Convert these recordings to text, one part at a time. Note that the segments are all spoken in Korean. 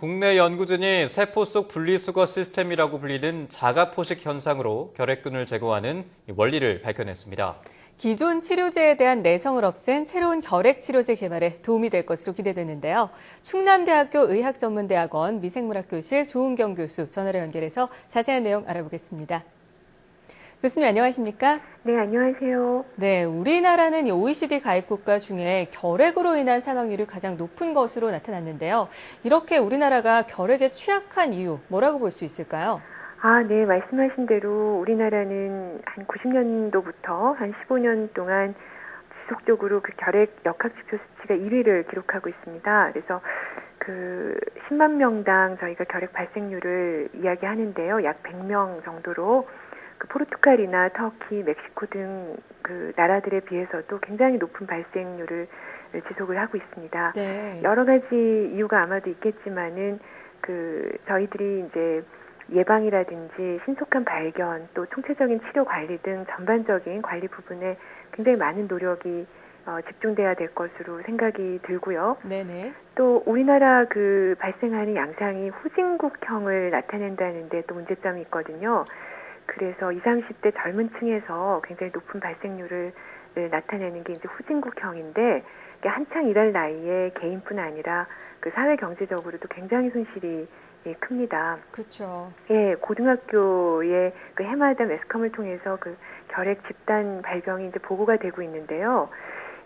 국내 연구진이 세포 속 분리수거 시스템이라고 불리는 자가포식 현상으로 결핵균을 제거하는 원리를 밝혀냈습니다. 기존 치료제에 대한 내성을 없앤 새로운 결핵 치료제 개발에 도움이 될 것으로 기대되는데요. 충남대학교 의학전문대학원 미생물학교실 조은경 교수 전화로 연결해서 자세한 내용 알아보겠습니다. 교수님 안녕하십니까? 네, 안녕하세요. 네, 우리나라는 OECD 가입 국가 중에 결핵으로 인한 사망률이 가장 높은 것으로 나타났는데요. 이렇게 우리나라가 결핵에 취약한 이유 뭐라고 볼 수 있을까요? 네, 말씀하신 대로 우리나라는 한 90년도부터 한 15년 동안 지속적으로 그 결핵 역학지표 수치가 1위를 기록하고 있습니다. 그래서 그 10만 명당 저희가 결핵 발생률을 이야기하는데요. 약 100명 정도로 그 포르투갈이나 터키, 멕시코 등 그 나라들에 비해서도 굉장히 높은 발생률을 지속을 하고 있습니다. 네. 여러 가지 이유가 아마도 있겠지만은 그 저희들이 이제 예방이라든지 신속한 발견, 또 총체적인 치료 관리 등 전반적인 관리 부분에 굉장히 많은 노력이 집중돼야 될 것으로 생각이 들고요. 네네. 또 우리나라 그 발생하는 양상이 후진국형을 나타낸다는데 또 문제점이 있거든요. 그래서 20, 30대 젊은 층에서 굉장히 높은 발생률을 나타내는 게 이제 후진국형인데 한창 일할 나이에 개인뿐 아니라 그 사회 경제적으로도 굉장히 손실이 큽니다. 그렇죠. 예, 고등학교에 그 해마다 매스컴을 통해서 그 결핵 집단 발병이 이제 보고가 되고 있는데요.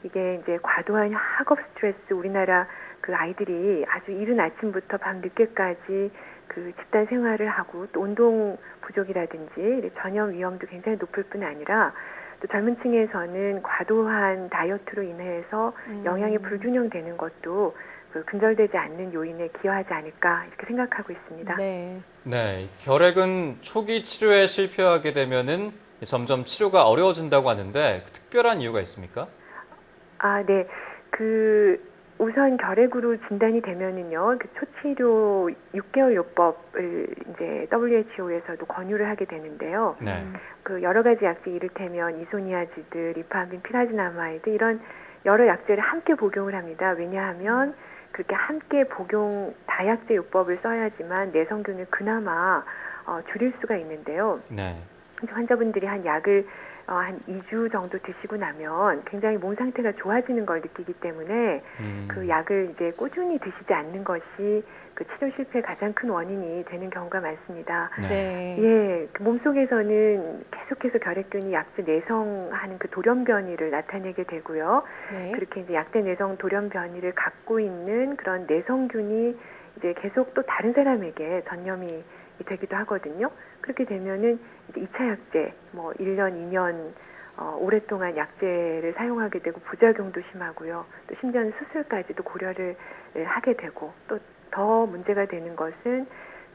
이게 이제 과도한 학업 스트레스, 우리나라 그 아이들이 아주 이른 아침부터 밤 늦게까지 그 집단 생활을 하고 또 운동 부족이라든지 전염 위험도 굉장히 높을 뿐 아니라 또 젊은 층에서는 과도한 다이어트로 인해서 영양이 불균형되는 것도 그 근절되지 않는 요인에 기여하지 않을까 이렇게 생각하고 있습니다. 네. 네, 결핵은 초기 치료에 실패하게 되면은 점점 치료가 어려워진다고 하는데 특별한 이유가 있습니까? 네. 우선 결핵으로 진단이 되면은요, 그 초치료 6개월 요법을 이제 WHO에서도 권유를 하게 되는데요. 네. 그 여러 가지 약제 이를테면 이소니아지드, 리파민, 피라지나마이드 이런 여러 약제를 함께 복용을 합니다. 왜냐하면 그렇게 함께 복용 다약제 요법을 써야지만 내성균을 그나마 줄일 수가 있는데요. 네. 환자분들이 한 약을 한 2주 정도 드시고 나면 굉장히 몸 상태가 좋아지는 걸 느끼기 때문에 그 약을 이제 꾸준히 드시지 않는 것이 그 치료 실패의 가장 큰 원인이 되는 경우가 많습니다. 네. 예, 그 몸속에서는 계속해서 결핵균이 약제 내성하는 그 돌연 변이를 나타내게 되고요. 네. 그렇게 이제 약제 내성 돌연 변이를 갖고 있는 그런 내성균이 이제 계속 또 다른 사람에게 전염이 되기도 하거든요. 그렇게 되면은 이제 2차 약제, 1년, 2년, 오랫동안 약제를 사용하게 되고 부작용도 심하고요. 또 심지어는 수술까지도 고려를 하게 되고 또 더 문제가 되는 것은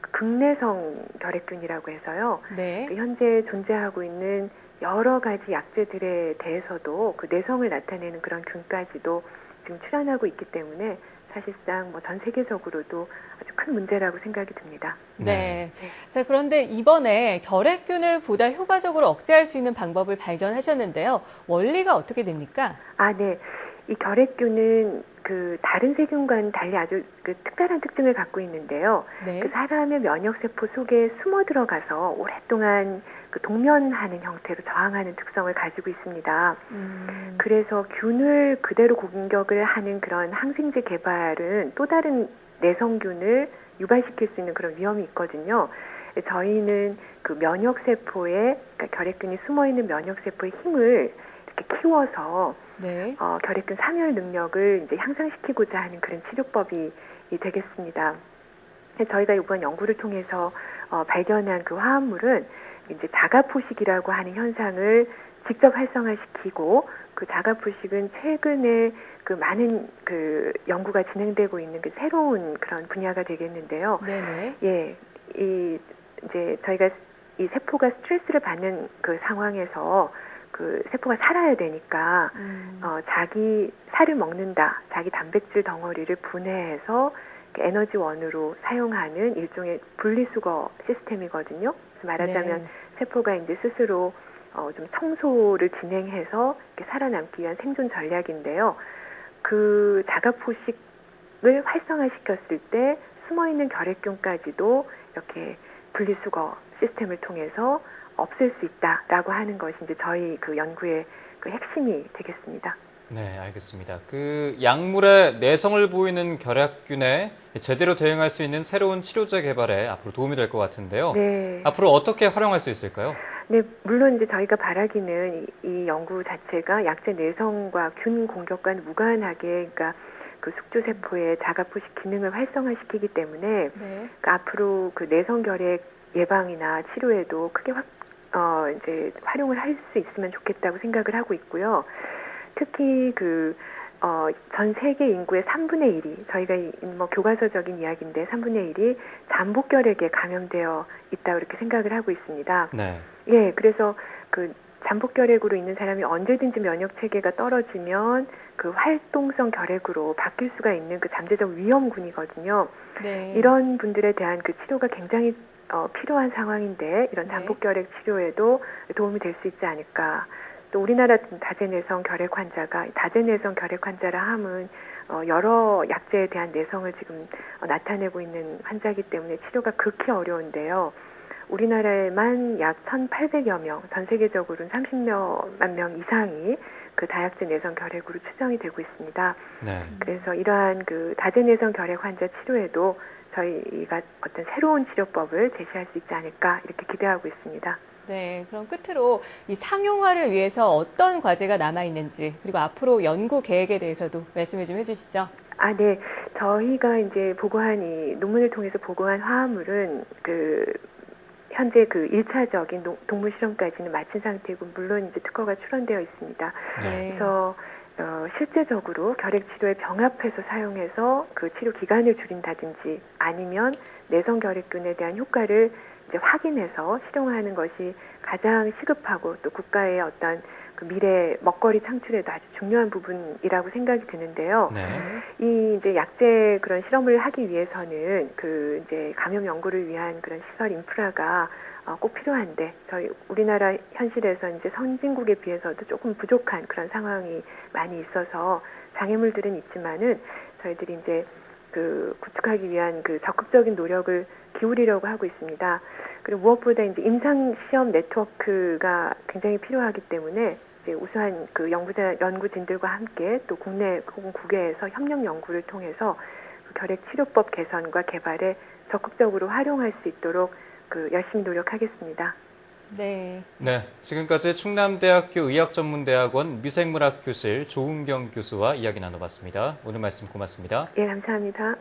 극내성 결핵균이라고 해서요. 네. 현재 존재하고 있는 여러 가지 약제들에 대해서도 그 내성을 나타내는 그런 균까지도 지금 출현하고 있기 때문에 사실상 전 세계적으로도 아주 큰 문제라고 생각이 듭니다. 네. 자, 그런데 이번에 결핵균을 보다 효과적으로 억제할 수 있는 방법을 발견하셨는데요. 원리가 어떻게 됩니까? 네. 이 결핵균은 그 다른 세균과는 달리 아주 그 특별한 특징을 갖고 있는데요. 네. 그 사람의 면역세포 속에 숨어 들어가서 오랫동안 그 동면하는 형태로 저항하는 특성을 가지고 있습니다. 그래서 균을 그대로 공격을 하는 그런 항생제 개발은 또 다른 내성균을 유발시킬 수 있는 그런 위험이 있거든요. 저희는 그 면역세포에, 그러니까 결핵균이 숨어있는 면역세포의 힘을 이렇게 키워서 네. 결핵균 사멸 능력을 이제 향상시키고자 하는 그런 치료법이 되겠습니다. 저희가 이번 연구를 통해서 발견한 그 화합물은 이제 자가포식이라고 하는 현상을 직접 활성화시키고 그 자가포식은 최근에 그 많은 그 연구가 진행되고 있는 그 새로운 그런 분야가 되겠는데요. 네네. 예, 이제 저희가 이 세포가 스트레스를 받는 그 상황에서 그 세포가 살아야 되니까 자기 살을 먹는다, 자기 단백질 덩어리를 분해해서 에너지원으로 사용하는 일종의 분리수거 시스템이거든요. 말하자면 네. 세포가 이제 스스로 좀 청소를 진행해서 이렇게 살아남기 위한 생존 전략인데요. 그 자가포식을 활성화시켰을 때 숨어있는 결핵균까지도 이렇게 분리수거 시스템을 통해서 없앨 수 있다라고 하는 것이 이제 저희 그 연구의 그 핵심이 되겠습니다. 네, 알겠습니다. 그 약물의 내성을 보이는 결핵균에 제대로 대응할 수 있는 새로운 치료제 개발에 앞으로 도움이 될 것 같은데요. 네. 앞으로 어떻게 활용할 수 있을까요? 네, 물론 이제 저희가 바라기는 이 연구 자체가 약제 내성과 균 공격과는 무관하게, 그러니까 그 숙주세포의 자가포식 기능을 활성화시키기 때문에 네. 그 앞으로 그 내성 결핵 예방이나 치료에도 크게 이제 활용을 할 수 있으면 좋겠다고 생각을 하고 있고요. 특히 전 세계 인구의 3분의 1이, 저희가 뭐 교과서적인 이야기인데 3분의 1이 잠복결핵에 감염되어 있다고 이렇게 생각을 하고 있습니다. 네. 예, 그래서 그 잠복결핵으로 있는 사람이 언제든지 면역체계가 떨어지면 그 활동성 결핵으로 바뀔 수가 있는 그 잠재적 위험군이거든요. 네. 이런 분들에 대한 그 치료가 굉장히 필요한 상황인데 이런 네. 잠복결핵 치료에도 도움이 될 수 있지 않을까. 또 우리나라 다제내성 결핵 환자라 함은 여러 약제에 대한 내성을 지금 나타내고 있는 환자이기 때문에 치료가 극히 어려운데요. 우리나라에만 약 1,800여 명, 전 세계적으로는 30만 명 이상이 그 다약제 내성 결핵으로 추정이 되고 있습니다. 네. 그래서 이러한 그 다제내성 결핵 환자 치료에도 저희가 어떤 새로운 치료법을 제시할 수 있지 않을까 이렇게 기대하고 있습니다. 네, 그럼 끝으로 이 상용화를 위해서 어떤 과제가 남아있는지, 그리고 앞으로 연구 계획에 대해서도 말씀을 좀 해주시죠. 네. 저희가 이제 논문을 통해서 보고한 화합물은 현재 그 1차적인 동물 실험까지는 마친 상태고, 물론 이제 특허가 출원되어 있습니다. 네. 그래서 실제적으로 결핵 치료에 병합해서 사용해서 그 치료 기간을 줄인다든지 아니면 내성 결핵균에 대한 효과를 이제 확인해서 실용화하는 것이 가장 시급하고 또 국가의 어떤 그 미래 먹거리 창출에도 아주 중요한 부분이라고 생각이 드는데요. 네. 이 이제 약제 그런 실험을 하기 위해서는 그 이제 감염 연구를 위한 그런 시설 인프라가 꼭 필요한데, 우리나라 현실에서 이제 선진국에 비해서도 조금 부족한 그런 상황이 많이 있어서 장애물들은 있지만은 저희들이 이제 그 구축하기 위한 그 적극적인 노력을 기울이려고 하고 있습니다. 그리고 무엇보다 이제 임상 시험 네트워크가 굉장히 필요하기 때문에 이제 우수한 그 연구진들과 함께 또 국내 혹은 국외에서 협력 연구를 통해서 그 결핵 치료법 개선과 개발에 적극적으로 활용할 수 있도록 열심히 노력하겠습니다. 네. 네. 지금까지 충남대학교 의학전문대학원 미생물학 교실 조은경 교수와 이야기 나눠봤습니다. 오늘 말씀 고맙습니다. 예, 감사합니다.